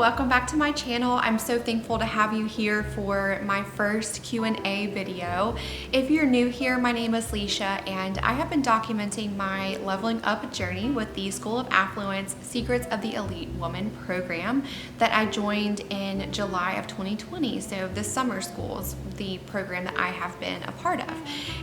welcome back to my channel. I'm so thankful to have you here for my first Q&A video. If you're new here, my name is Leisha and I have been documenting my leveling up journey with the School of Affluence Secrets of the Elite Woman program that I joined in July of 2020. So this summer school is the program that I have been a part of.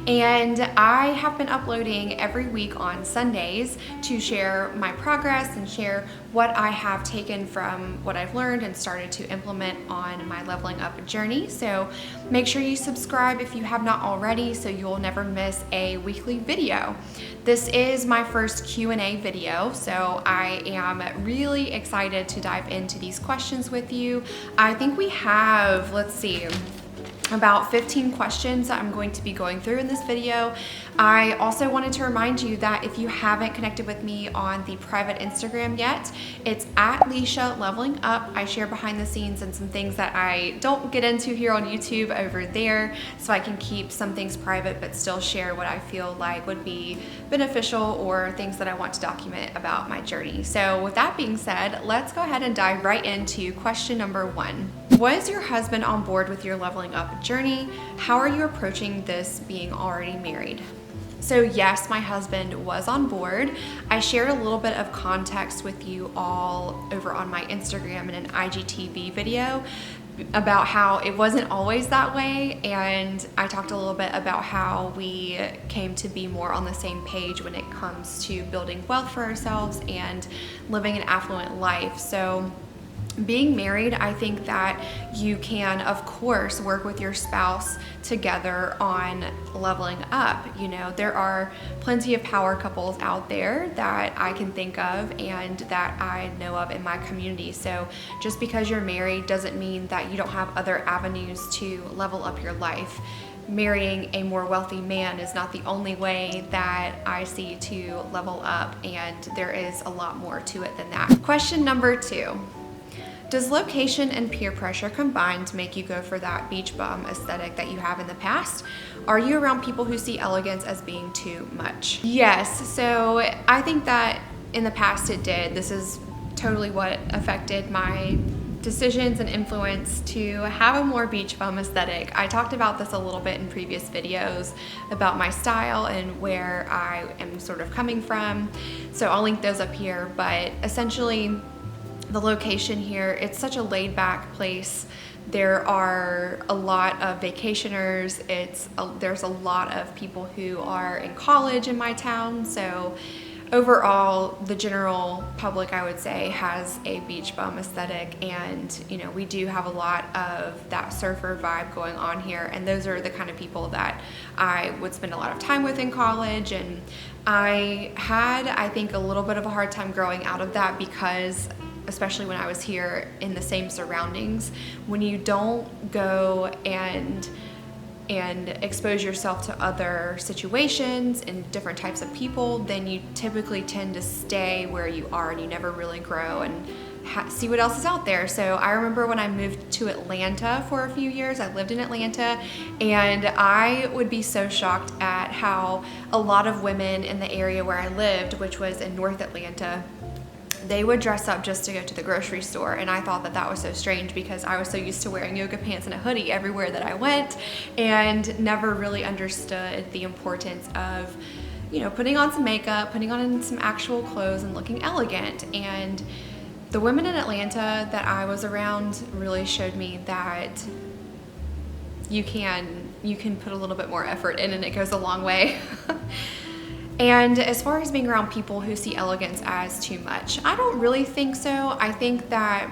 And I have been uploading every week on Sundays to share my progress and share what I have taken from what I've learned and started to implement on my leveling up journey. So make sure you subscribe if you have not already so you'll never miss a weekly video. This is my first Q&A video, so I am really excited to dive into these questions with you. I think we have, let's see, about 15 questions that I'm going to be going through in this video. I also wanted to remind you that if you haven't connected with me on the private Instagram yet, it's at Leisha Leveling Up. I share behind the scenes and some things that I don't get into here on YouTube over there, so I can keep some things private but still share what I feel like would be beneficial or things that I want to document about my journey. So with that being said, let's go ahead and dive right into question number 1. Was your husband on board with your leveling up journey? How are you approaching this being already married? So yes, my husband was on board. I shared a little bit of context with you all over on my Instagram in an IGTV video about how it wasn't always that way, and I talked a little bit about how we came to be more on the same page when it comes to building wealth for ourselves and living an affluent life. So being married, I think that you can, of course, work with your spouse together on leveling up. You know, there are plenty of power couples out there that I can think of and that I know of in my community. So just because you're married doesn't mean that you don't have other avenues to level up your life. Marrying a more wealthy man is not the only way that I see to level up, and there is a lot more to it than that. Question number 2. Does location and peer pressure combined make you go for that beach bum aesthetic that you have in the past? Are you around people who see elegance as being too much? Yes, so I think that in the past it did. This is totally what affected my decisions and influence to have a more beach bum aesthetic. I talked about this a little bit in previous videos about my style and where I am sort of coming from. So I'll link those up here, but essentially the location here, it's such a laid back place. There are a lot of vacationers. There's a lot of people who are in college in my town. So overall, the general public, I would say, has a beach bum aesthetic, and you know, we do have a lot of that surfer vibe going on here, and those are the kind of people that I would spend a lot of time with in college. And I had, I think, a little bit of a hard time growing out of that because especially when I was here in the same surroundings, when you don't go and expose yourself to other situations and different types of people, then you typically tend to stay where you are and you never really grow and see what else is out there. So I remember when I moved to Atlanta for a few years, I lived in Atlanta, and I would be so shocked at how a lot of women in the area where I lived, which was in North Atlanta, they would dress up just to go to the grocery store, and I thought that that was so strange because I was so used to wearing yoga pants and a hoodie everywhere that I went and never really understood the importance of, you know, putting on some makeup, putting on some actual clothes and looking elegant. And the women in Atlanta that I was around really showed me that you can put a little bit more effort in and it goes a long way. And as far as being around people who see elegance as too much, I don't really think so. I think that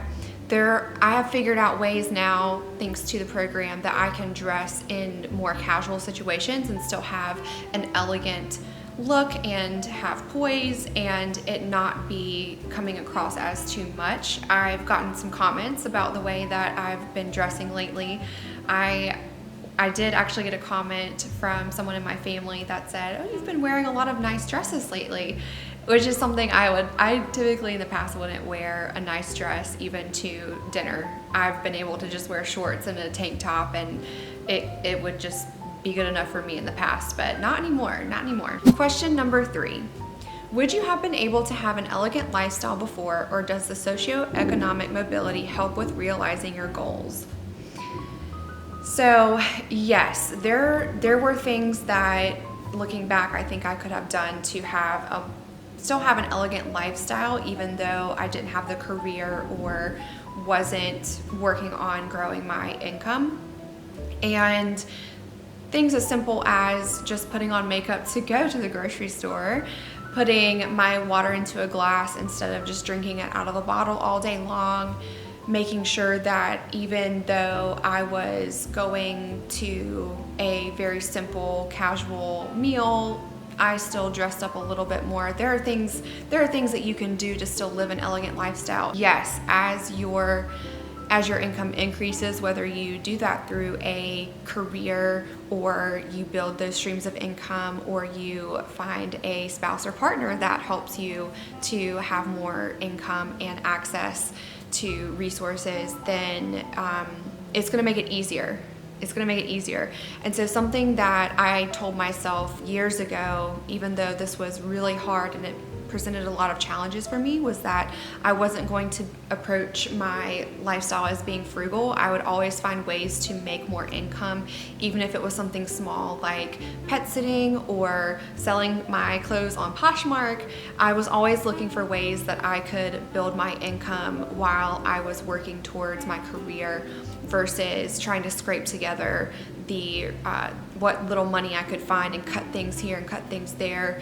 I have figured out ways now, thanks to the program, that I can dress in more casual situations and still have an elegant look and have poise and it not be coming across as too much. I've gotten some comments about the way that I've been dressing lately. I did actually get a comment from someone in my family that said, "Oh, you've been wearing a lot of nice dresses lately," which is something I typically in the past wouldn't wear a nice dress even to dinner. I've been able to just wear shorts and a tank top, and it would just be good enough for me in the past, but not anymore, not anymore. Question number 3. Would you have been able to have an elegant lifestyle before, or does the socioeconomic mobility help with realizing your goals? So yes, there were things that, looking back, I think I could have done to still have an elegant lifestyle, even though I didn't have the career or wasn't working on growing my income. And things as simple as just putting on makeup to go to the grocery store, putting my water into a glass instead of just drinking it out of a bottle all day long, making sure that even though I was going to a very simple casual meal, I still dressed up a little bit more. There are things that you can do to still live an elegant lifestyle. Yes, as your income increases, whether you do that through a career or you build those streams of income or you find a spouse or partner that helps you to have more income and access to resources, then it's going to make it easier. It's going to make it easier. And so something that I told myself years ago, even though this was really hard and it presented a lot of challenges for me, was that I wasn't going to approach my lifestyle as being frugal. I would always find ways to make more income, even if it was something small like pet sitting or selling my clothes on Poshmark. I was always looking for ways that I could build my income while I was working towards my career, versus trying to scrape together the what little money I could find and cut things here and cut things there.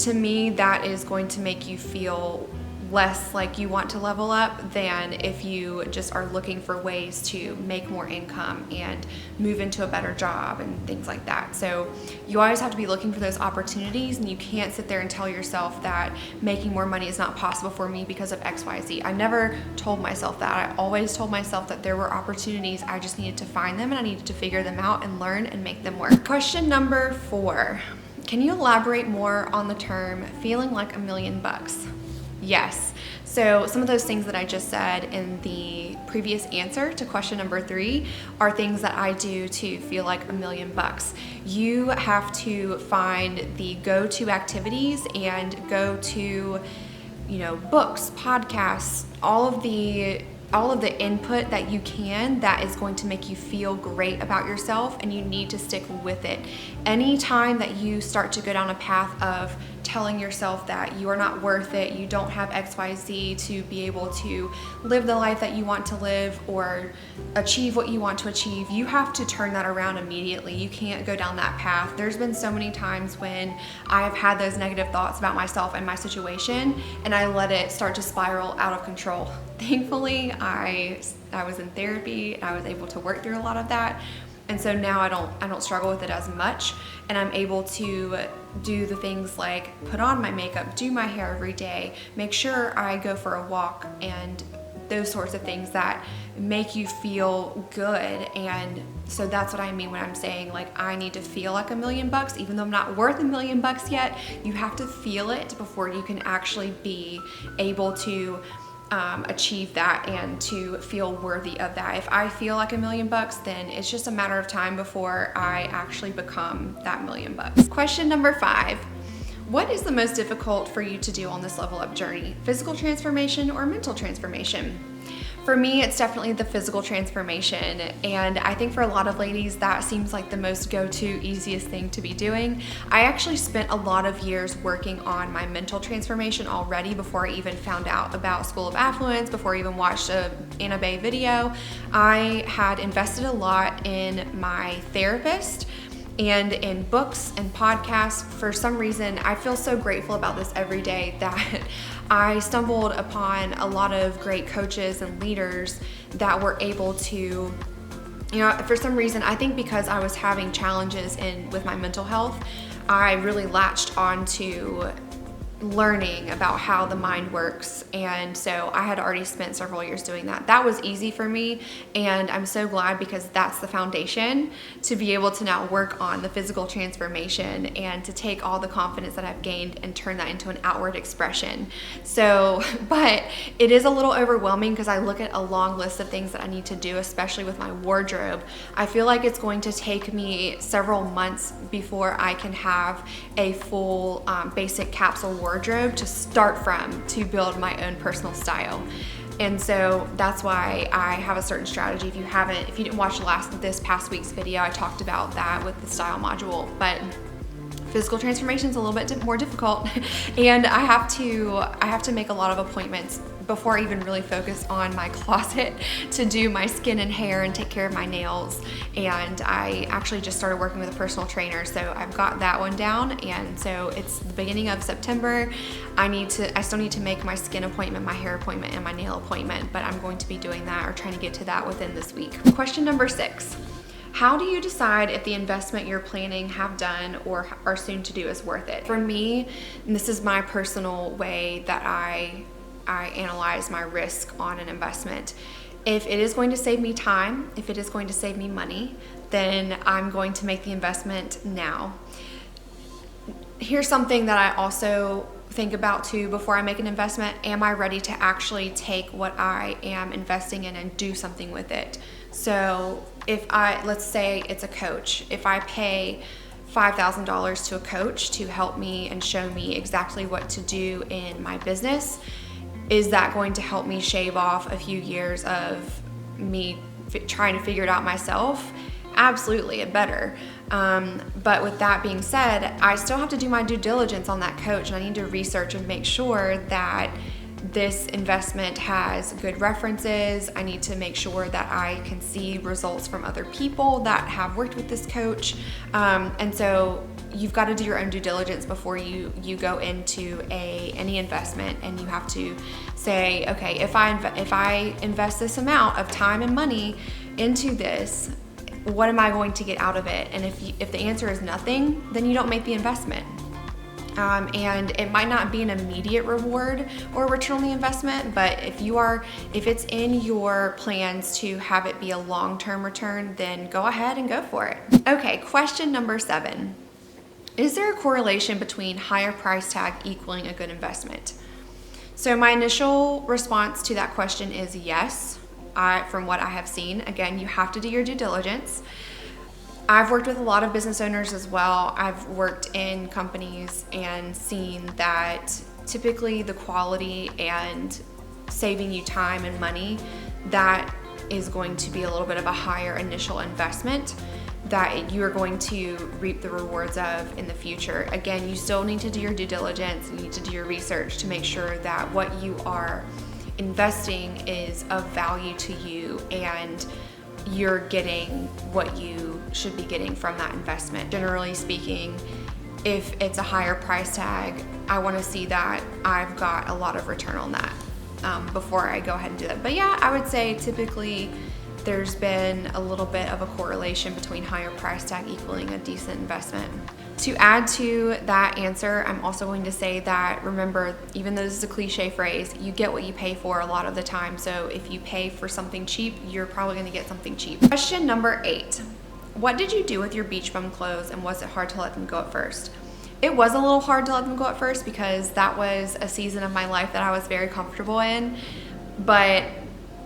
To me, that is going to make you feel less like you want to level up than if you just are looking for ways to make more income and move into a better job and things like that. So you always have to be looking for those opportunities, and you can't sit there and tell yourself that making more money is not possible for me because of XYZ. I never told myself that. I always told myself that there were opportunities. I just needed to find them and I needed to figure them out and learn and make them work. Question number 4. Can you elaborate more on the term feeling like $1 million? Yes. So some of those things that I just said in the previous answer to question number 3 are things that I do to feel like $1 million. You have to find the go-to activities and go to, books, podcasts, all of the input that you can that is going to make you feel great about yourself, and you need to stick with it. Anytime that you start to go down a path of telling yourself that you are not worth it, you don't have XYZ to be able to live the life that you want to live or achieve what you want to achieve, you have to turn that around immediately. You can't go down that path. There's been so many times when I've had those negative thoughts about myself and my situation, and I let it start to spiral out of control. Thankfully, I was in therapy and I was able to work through a lot of that. And so now I don't struggle with it as much, and I'm able to do the things like put on my makeup, do my hair every day, make sure I go for a walk, and those sorts of things that make you feel good. And so that's what I mean when I'm saying like I need to feel like $1 million, even though I'm not worth $1 million yet. You have to feel it before you can actually be able to achieve that and to feel worthy of that. If I feel like $1 million, then it's just a matter of time before I actually become that $1 million. Question number 5. What is the most difficult for you to do on this level up journey? Physical transformation or mental transformation? For me, it's definitely the physical transformation, and I think for a lot of ladies that seems like the most go-to, easiest thing to be doing. I actually spent a lot of years working on my mental transformation already before I even found out about School of Affluence, before I even watched a Anna Bay video. I had invested a lot in my therapist and in books and podcasts. For some reason, I feel so grateful about this every day that I stumbled upon a lot of great coaches and leaders that were able to, for some reason, I think because I was having challenges with my mental health, I really latched onto learning about how the mind works. And so I had already spent several years doing that. That was easy for me, and I'm so glad, because that's the foundation to be able to now work on the physical transformation and to take all the confidence that I've gained and turn that into an outward expression. So, but it is a little overwhelming because I look at a long list of things that I need to do, especially with my wardrobe. I feel like it's going to take me several months before I can have a full basic capsule wardrobe wardrobe to start from to build my own personal style. And so that's why I have a certain strategy. If you didn't watch this past week's video, I talked about that with the style module, but physical transformation is a little bit more difficult, and I have to make a lot of appointments before I even really focus on my closet to do my skin and hair and take care of my nails. And I actually just started working with a personal trainer, so I've got that one down. And so it's the beginning of September. I still need to make my skin appointment, my hair appointment, and my nail appointment, but I'm going to be doing that or trying to get to that within this week. Question number 6. How do you decide if the investment you're planning, have done, or are soon to do is worth it? For me, and this is my personal way that I analyze my risk on an investment. If it is going to save me time, if it is going to save me money, then I'm going to make the investment now. Here's something that I also think about too before I make an investment. Am I ready to actually take what I am investing in and do something with it? So let's say it's a coach. If I pay $5,000 to a coach to help me and show me exactly what to do in my business, is that going to help me shave off a few years of me trying to figure it out myself? Absolutely, it better. But with that being said, I still have to do my due diligence on that coach, and I need to research and make sure that this investment has good references. I need to make sure that I can see results from other people that have worked with this coach. And so you've got to do your own due diligence before you go into any investment, and you have to say, okay, if I invest this amount of time and money into this, what am I going to get out of it? And if the answer is nothing, then you don't make the investment. And it might not be an immediate reward or return on the investment, but if it's in your plans to have it be a long-term return, then go ahead and go for it. Okay, question number 7. Is there a correlation between higher price tag equaling a good investment? So my initial response to that question is yes. From what I have seen, again, you have to do your due diligence. I've worked with a lot of business owners as well. I've worked in companies and seen that typically the quality and saving you time and money, that is going to be a little bit of a higher initial investment that you are going to reap the rewards of in the future. Again, you still need to do your due diligence, you need to do your research to make sure that what you are investing is of value to you and you're getting what you should be getting from that investment. Generally speaking, if it's a higher price tag, I want to see that I've got a lot of return on that before I go ahead and do that. But yeah, I would say typically there's been a little bit of a correlation between higher price tag equaling a decent investment. To add to that answer, I'm also going to say that, remember, even though this is a cliche phrase, you get what you pay for a lot of the time. So if you pay for something cheap, you're probably going to get something cheap. Question number 8. What did you do with your beach bum clothes, and was it hard to let them go at first? It was a little hard to let them go at first because that was a season of my life that I was very comfortable in. But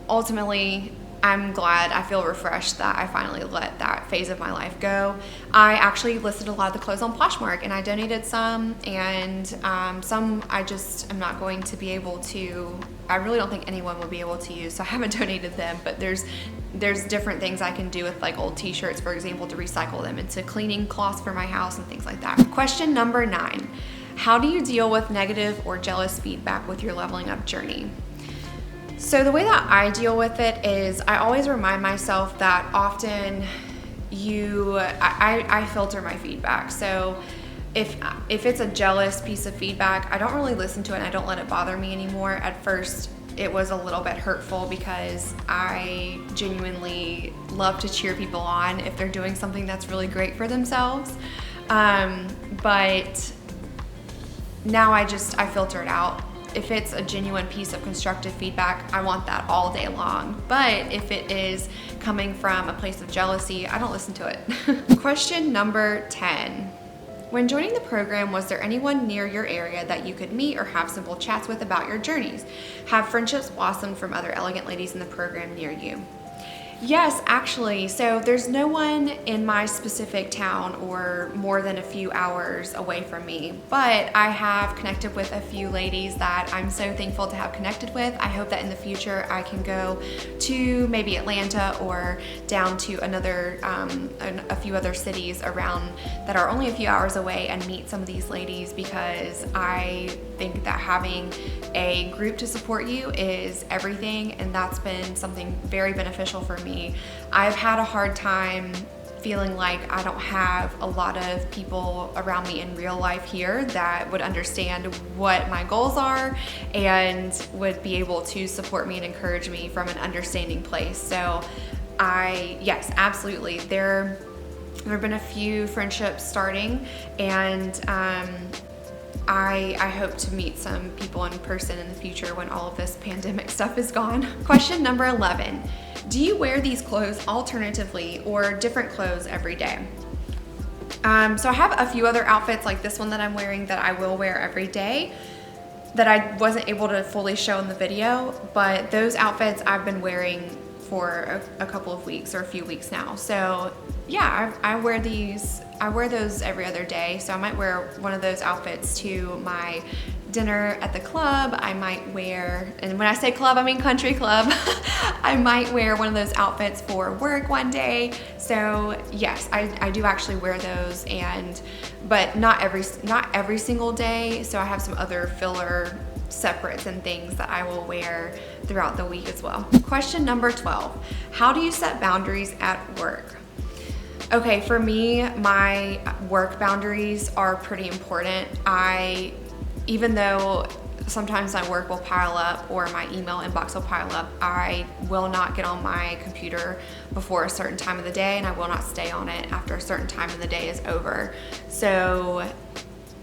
ultimately, I'm glad, I feel refreshed that I finally let that phase of my life go. I actually listed a lot of the clothes on Poshmark, and I donated some, and some I just am not going to be able to, I really don't think anyone will be able to use, so I haven't donated them. But there's different things I can do with like old t-shirts, for example, to recycle them into cleaning cloths for my house and things like that. Question number 9. How do you deal with negative or jealous feedback with your leveling up journey? So the way that I deal with it is I always remind myself that often I filter my feedback. So if it's a jealous piece of feedback, I don't really listen to it and I don't let it bother me anymore. At first, it was a little bit hurtful because I genuinely love to cheer people on if they're doing something that's really great for themselves. But now I filter it out. If it's a genuine piece of constructive feedback, I want that all day long. But if it is coming from a place of jealousy, I don't listen to it. Question number 10. When joining the program, was there anyone near your area that you could meet or have simple chats with about your journeys? Have friendships blossomed from other elegant ladies in the program near you? Yes, actually. So there's no one in my specific town or more than a few hours away from me, but I have connected with a few ladies that I'm so thankful to have connected with. I hope that in the future I can go to maybe Atlanta or down to a few other cities around that are only a few hours away and meet some of these ladies, because I think that having a group to support you is everything, and that's been something very beneficial for me. I've had a hard time feeling like I don't have a lot of people around me in real life here that would understand what my goals are and would be able to support me and encourage me from an understanding place. So yes, absolutely. There have been a few friendships starting, and I hope to meet some people in person in the future when all of this pandemic stuff is gone. Question number 11. Do you wear these clothes alternatively or different clothes every day? So I have a few other outfits like this one that I'm wearing that I will wear every day that I wasn't able to fully show in the video, but those outfits I've been wearing for a couple of weeks or a few weeks now. So yeah, I wear those every other day. So I might wear one of those outfits to my dinner at the club. I might wear, and when I say club, I mean country club. I might wear one of those outfits for work one day. So yes, I do actually wear those, but not every single day. So I have some other filler separates and things that I will wear throughout the week as well. Question number 12. How do you set boundaries at work? Okay, for me, my work boundaries are pretty important. Even though sometimes my work will pile up or my email inbox will pile up, I will not get on my computer before a certain time of the day, and I will not stay on it after a certain time of the day is over. So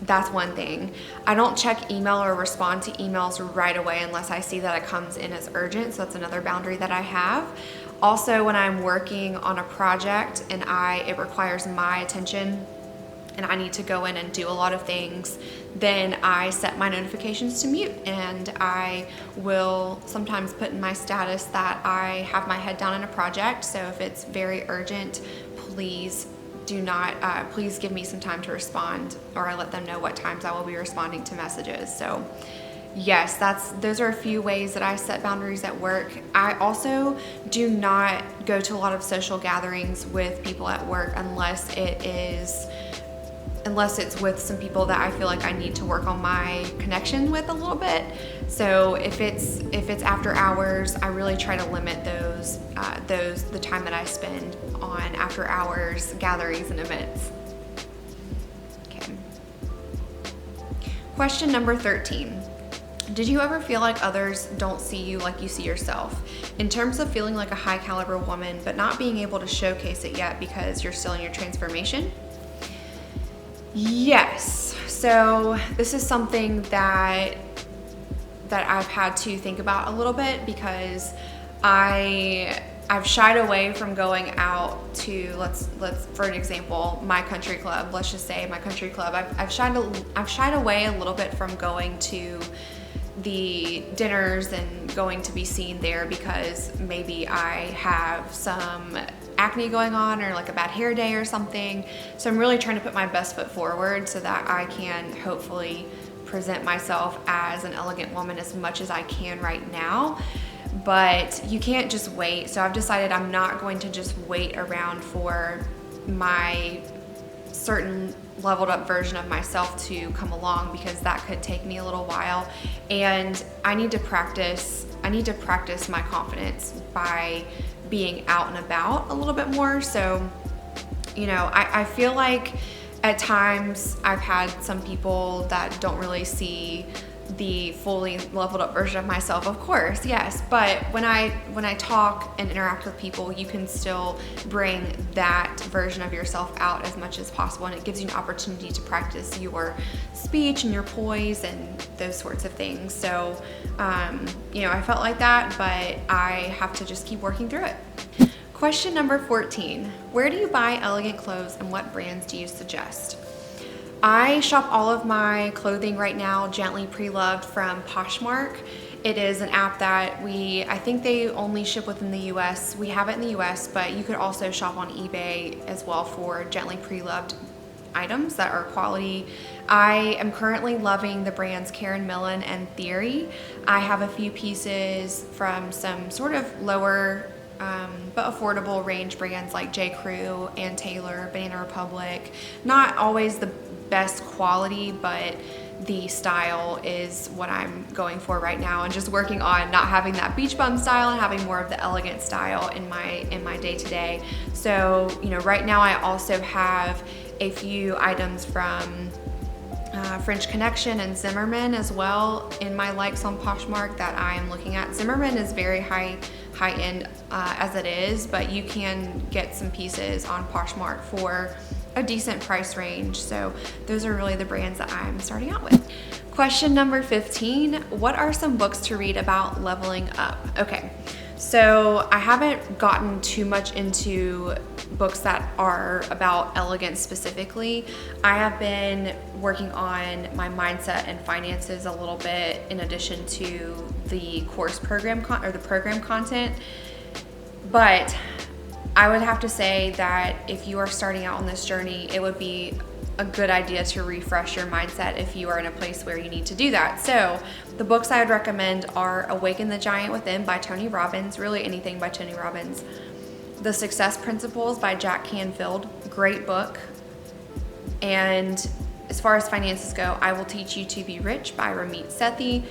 that's one thing. I don't check email or respond to emails right away unless I see that it comes in as urgent. So that's another boundary that I have. Also, when I'm working on a project and it requires my attention and I need to go in and do a lot of things, then I set my notifications to mute, and I will sometimes put in my status that I have my head down in a project. So if it's very urgent, please give me some time to respond, or I let them know what times I will be responding to messages. So yes, those are a few ways that I set boundaries at work. I also do not go to a lot of social gatherings with people at work unless it's with some people that I feel like I need to work on my connection with a little bit. So if it's after hours, I really try to limit the time that I spend on after hours gatherings and events. Okay. Question number 13. Did you ever feel like others don't see you like you see yourself? In terms of feeling like a high caliber woman, but not being able to showcase it yet because you're still in your transformation? Yes. So this is something that I've had to think about a little bit, because I've shied away from going out to, let's for an example, my country club. Let's just say my country club. I've shied away a little bit from going to the dinners and going to be seen there because maybe I have some acne going on or like a bad hair day or something. So I'm really trying to put my best foot forward so that I can hopefully present myself as an elegant woman as much as I can right now. But you can't just wait. So I've decided I'm not going to just wait around for my certain leveled up version of myself to come along, because that could take me a little while, and I need to practice my confidence by being out and about a little bit more. So I feel like at times I've had some people that don't really see the fully leveled up version of myself, of course, yes, but when I talk and interact with people, you can still bring that version of yourself out as much as possible, and it gives you an opportunity to practice your speech and your poise and those sorts of things. So I felt like that, but I have to just keep working through it. Question number 14. Where do you buy elegant clothes, and what brands do you suggest? I shop all of my clothing right now gently pre-loved from Poshmark, It is an app that I think they only ship within the US. We have it in the US, but you could also shop on eBay as well for gently pre-loved items that are quality. I am currently loving the brands Karen Millen and Theory. I have a few pieces from some sort of lower but affordable range brands like J. Crew and Taylor, Banana Republic. Not always the best quality, but the style is what I'm going for right now, and just working on not having that beach bum style and having more of the elegant style in my day-to-day. So, you know, right now I also have a few items from French Connection and Zimmermann as well in my likes on Poshmark that I am looking at. Zimmermann is very high end as it is, but you can get some pieces on Poshmark for a decent price range. So those are really the brands that I'm starting out with. Question number 15, what are some books to read about leveling up? Okay, so I haven't gotten too much into books that are about elegance specifically. I have been working on my mindset and finances a little bit in addition to the course program or the program content. But I would have to say that if you are starting out on this journey, it would be a good idea to refresh your mindset if you are in a place where you need to do that. So the books I would recommend are Awaken the Giant Within by Tony Robbins, really anything by Tony Robbins. The Success Principles by Jack Canfield, great book. And as far as finances go, I Will Teach You to Be Rich by Ramit Sethi.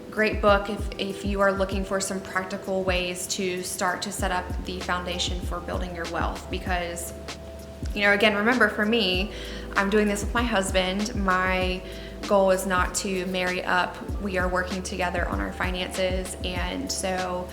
Great book if you are looking for some practical ways to start to set up the foundation for building your wealth. Because, you know, again, remember for me, I'm doing this with my husband. My goal is not to marry up. We are working together on our finances, and so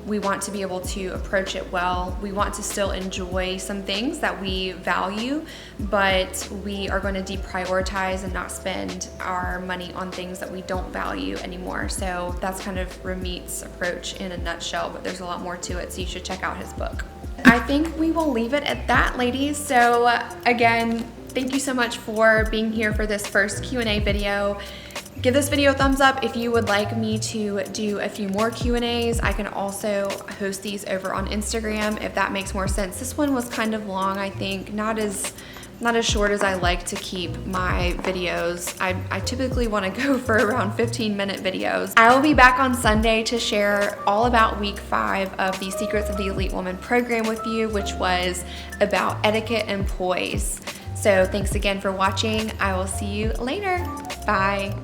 we want to be able to approach it well. We want to still enjoy some things that we value, but we are going to deprioritize and not spend our money on things that we don't value anymore. So that's kind of Ramit's approach in a nutshell, but there's a lot more to it, so you should check out his book. I think we will leave it at that, ladies. So again, thank you so much for being here for this first Q&A video. Give this video a thumbs up if you would like me to do a few more Q&As. I can also host these over on Instagram if that makes more sense. This one was kind of long, I think, not as short as I like to keep my videos. I typically want to go for around 15-minute videos. I will be back on Sunday to share all about week 5 of the Secrets of the Elite Woman program with you, which was about etiquette and poise. So thanks again for watching. I will see you later. Bye.